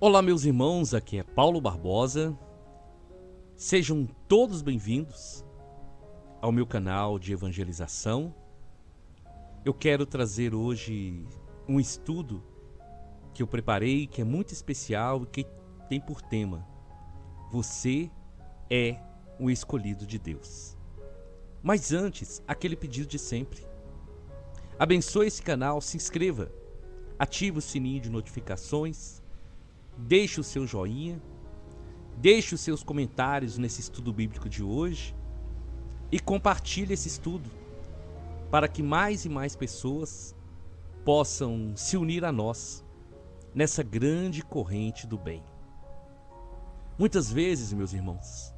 Olá, meus irmãos, aqui é Paulo Barbosa. Sejam todos bem-vindos ao meu canal de evangelização. Eu quero trazer hoje um estudo que eu preparei, que é muito especial e que tem por tema: Você é o escolhido de Deus. Mas antes, aquele pedido de sempre. Abençoe esse canal, se inscreva, ative o sininho de notificações, deixe o seu joinha, deixe os seus comentários nesse estudo bíblico de hoje e compartilhe esse estudo para que mais e mais pessoas possam se unir a nós nessa grande corrente do bem. Muitas vezes, meus irmãos,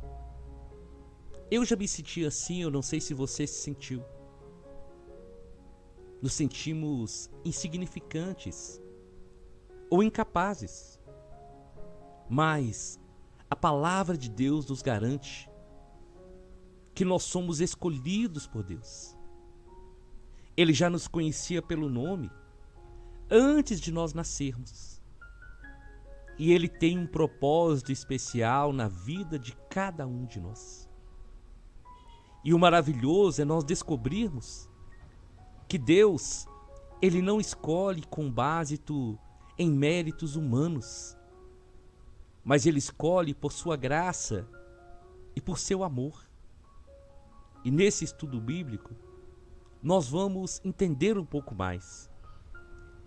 eu já me senti assim, eu não sei se você se sentiu. Nos sentimos insignificantes ou incapazes. Mas a palavra de Deus nos garante que nós somos escolhidos por Deus. Ele já nos conhecia pelo nome antes de nós nascermos. E Ele tem um propósito especial na vida de cada um de nós. E o maravilhoso é nós descobrirmos que Deus, Ele não escolhe com base em méritos humanos, mas Ele escolhe por sua graça e por seu amor. E nesse estudo bíblico, nós vamos entender um pouco mais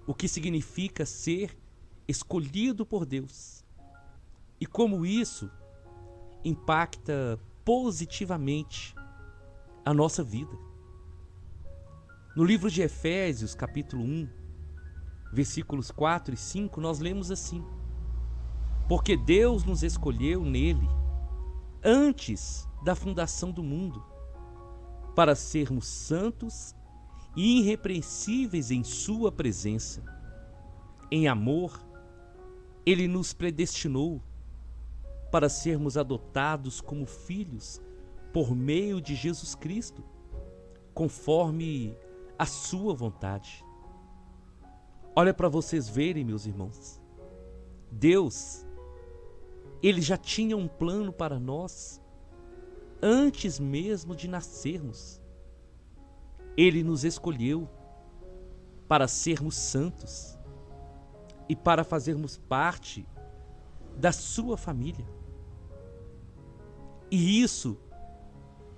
o que significa ser escolhido por Deus e como isso impacta positivamente a nossa vida. No livro de Efésios, capítulo 1, versículos 4 e 5, nós lemos assim: Porque Deus nos escolheu nele, antes da fundação do mundo, para sermos santos e irrepreensíveis em sua presença. Em amor, Ele nos predestinou para sermos adotados como filhos por meio de Jesus Cristo, conforme a sua vontade. Olha para vocês verem, meus irmãos. Deus, Ele já tinha um plano para nós antes mesmo de nascermos. Ele nos escolheu para sermos santos e para fazermos parte da sua família. E isso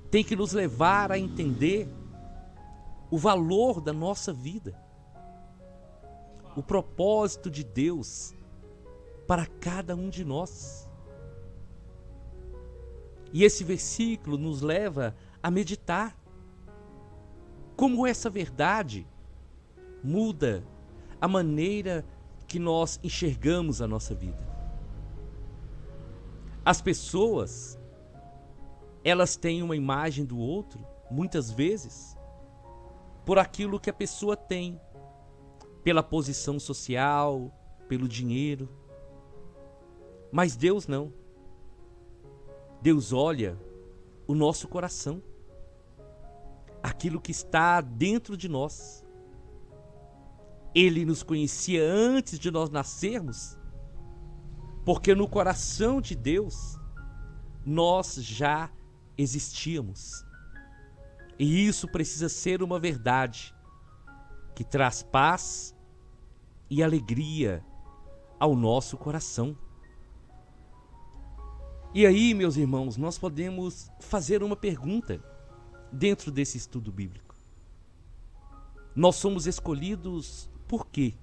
tem que nos levar a entender o valor da nossa vida, o propósito de Deus para cada um de nós. E esse versículo nos leva a meditar como essa verdade muda a maneira que nós enxergamos a nossa vida. As pessoas, elas têm uma imagem do outro, muitas vezes, por aquilo que a pessoa tem, pela posição social, pelo dinheiro. Mas Deus não. Deus olha o nosso coração, aquilo que está dentro de nós. Ele nos conhecia antes de nós nascermos, porque no coração de Deus nós já existíamos. E isso precisa ser uma verdade que traz paz e alegria ao nosso coração. E aí, meus irmãos, nós podemos fazer uma pergunta dentro desse estudo bíblico. Nós somos escolhidos por quê?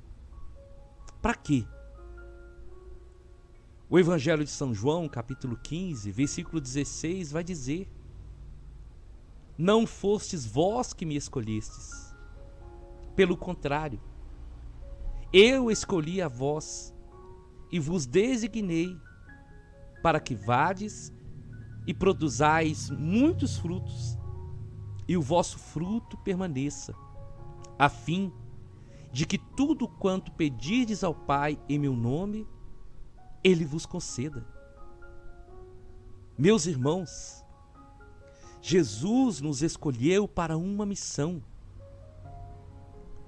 Para quê? O Evangelho de São João, capítulo 15, versículo 16, vai dizer: Não fostes vós que me escolhestes. Pelo contrário, eu escolhi a vós e vos designei para que vades e produzais muitos frutos, e o vosso fruto permaneça, a fim de que tudo quanto pedirdes ao Pai em meu nome, Ele vos conceda. Meus irmãos, Jesus nos escolheu para uma missão,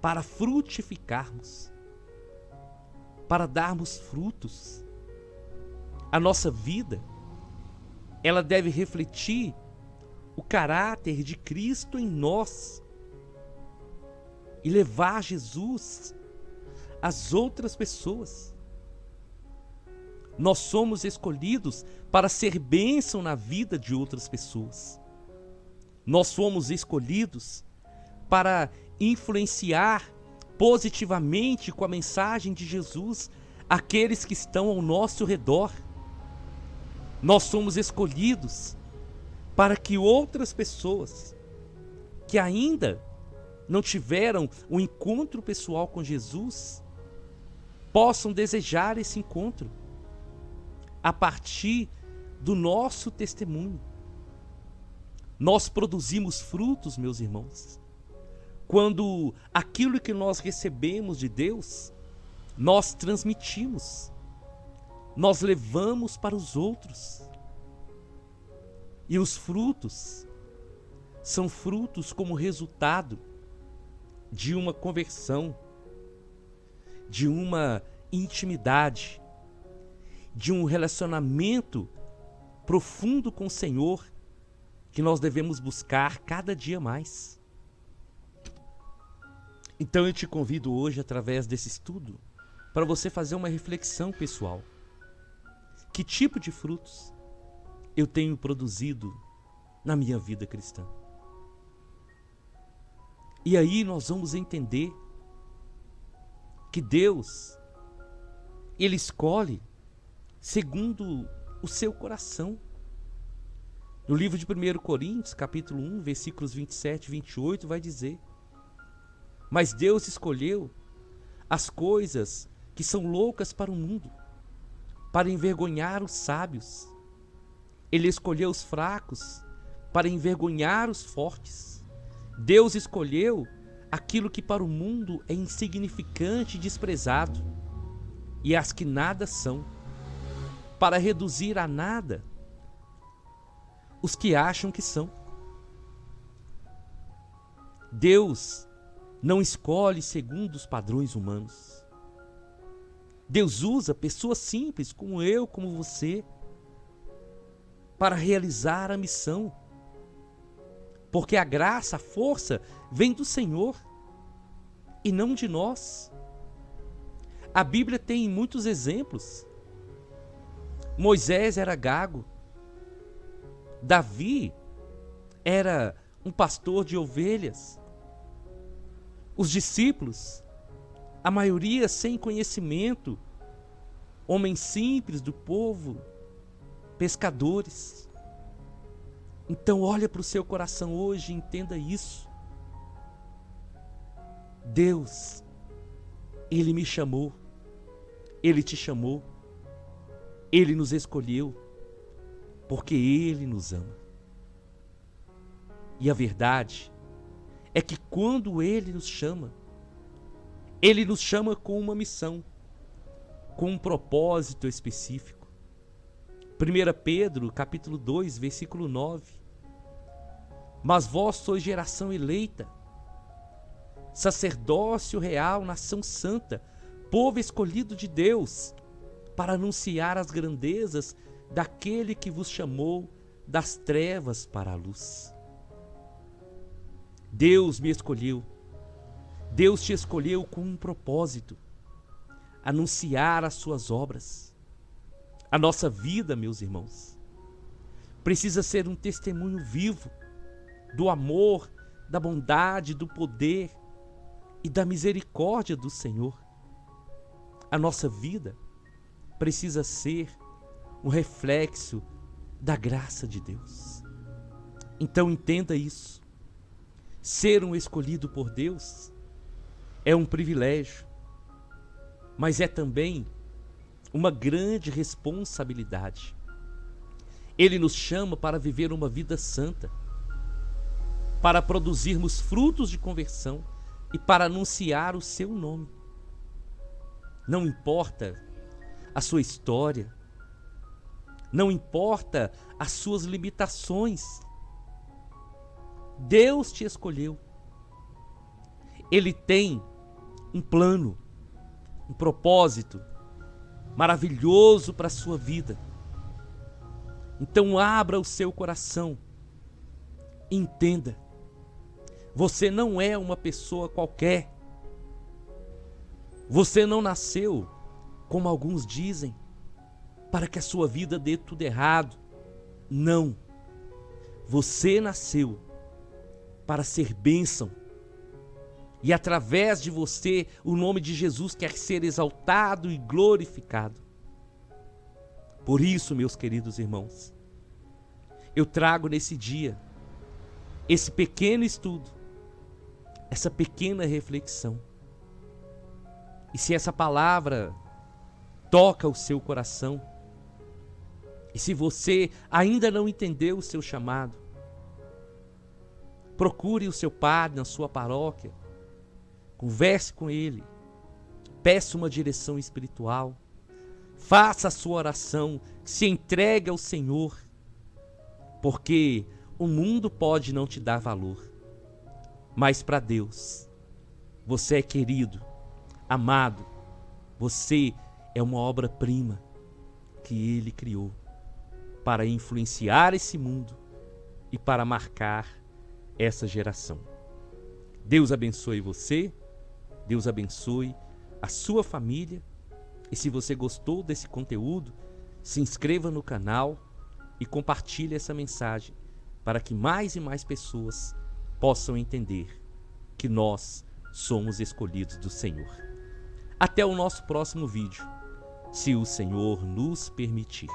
para frutificarmos, para darmos frutos. A nossa vida, ela deve refletir o caráter de Cristo em nós e levar Jesus às outras pessoas. Nós somos escolhidos para ser bênção na vida de outras pessoas. Nós somos escolhidos para influenciar positivamente com a mensagem de Jesus aqueles que estão ao nosso redor. Nós somos escolhidos para que outras pessoas que ainda não tiveram um encontro pessoal com Jesus possam desejar esse encontro a partir do nosso testemunho. Nós produzimos frutos, meus irmãos, quando aquilo que nós recebemos de Deus, nós transmitimos, nós levamos para os outros. E os frutos são frutos como resultado de uma conversão, de uma intimidade, de um relacionamento profundo com o Senhor que nós devemos buscar cada dia mais. Então eu te convido hoje, através desse estudo, para você fazer uma reflexão pessoal. Que tipo de frutos eu tenho produzido na minha vida cristã? E aí nós vamos entender que Deus, Ele escolhe segundo o seu coração. No livro de 1 Coríntios, capítulo 1, versículos 27 e 28, vai dizer: mas Deus escolheu as coisas que são loucas para o mundo, para envergonhar os sábios. Ele escolheu os fracos para envergonhar os fortes. Deus escolheu aquilo que para o mundo é insignificante e desprezado, e as que nada são, para reduzir a nada os que acham que são. Deus não escolhe segundo os padrões humanos. Deus usa pessoas simples como eu, como você, para realizar a missão. Porque a graça, a força, vem do Senhor e não de nós. A Bíblia tem muitos exemplos. Moisés era gago. Davi era um pastor de ovelhas. Os discípulos, a maioria sem conhecimento, homens simples do povo, pescadores. Então olha para o seu coração hoje e entenda isso. Deus, Ele me chamou, Ele te chamou, Ele nos escolheu, porque Ele nos ama. E a verdade é que quando Ele nos chama com uma missão, com um propósito específico. 1 Pedro, capítulo 2, versículo 9. Mas vós sois geração eleita, sacerdócio real, nação santa, povo escolhido de Deus, para anunciar as grandezas daquele que vos chamou das trevas para a luz. Deus me escolheu. Deus te escolheu com um propósito: anunciar as suas obras. A nossa vida, meus irmãos, precisa ser um testemunho vivo do amor, da bondade, do poder e da misericórdia do Senhor. A nossa vida precisa ser um reflexo da graça de Deus. Então entenda isso. Ser um escolhido por Deus é um privilégio, mas é também uma grande responsabilidade. Ele nos chama para viver uma vida santa, para produzirmos frutos de conversão e para anunciar o seu nome. Não importa a sua história, não importa as suas limitações, Deus te escolheu. Ele tem um plano, um propósito maravilhoso para a sua vida. Então abra o seu coração. Entenda. Você não é uma pessoa qualquer. Você não nasceu, como alguns dizem, para que a sua vida dê tudo errado. Não. Você nasceu para ser bênção. E através de você, o nome de Jesus quer ser exaltado e glorificado. Por isso, meus queridos irmãos, eu trago nesse dia esse pequeno estudo, essa pequena reflexão. E se essa palavra toca o seu coração, e se você ainda não entendeu o seu chamado, procure o seu padre na sua paróquia, converse com ele, peça uma direção espiritual, faça a sua oração, se entregue ao Senhor, porque o mundo pode não te dar valor, mas para Deus, você é querido, amado, você é uma obra-prima que Ele criou para influenciar esse mundo e para marcar essa geração. Deus abençoe você, Deus abençoe a sua família. E se você gostou desse conteúdo, se inscreva no canal e compartilhe essa mensagem para que mais e mais pessoas possam entender que nós somos escolhidos do Senhor. Até o nosso próximo vídeo, se o Senhor nos permitir.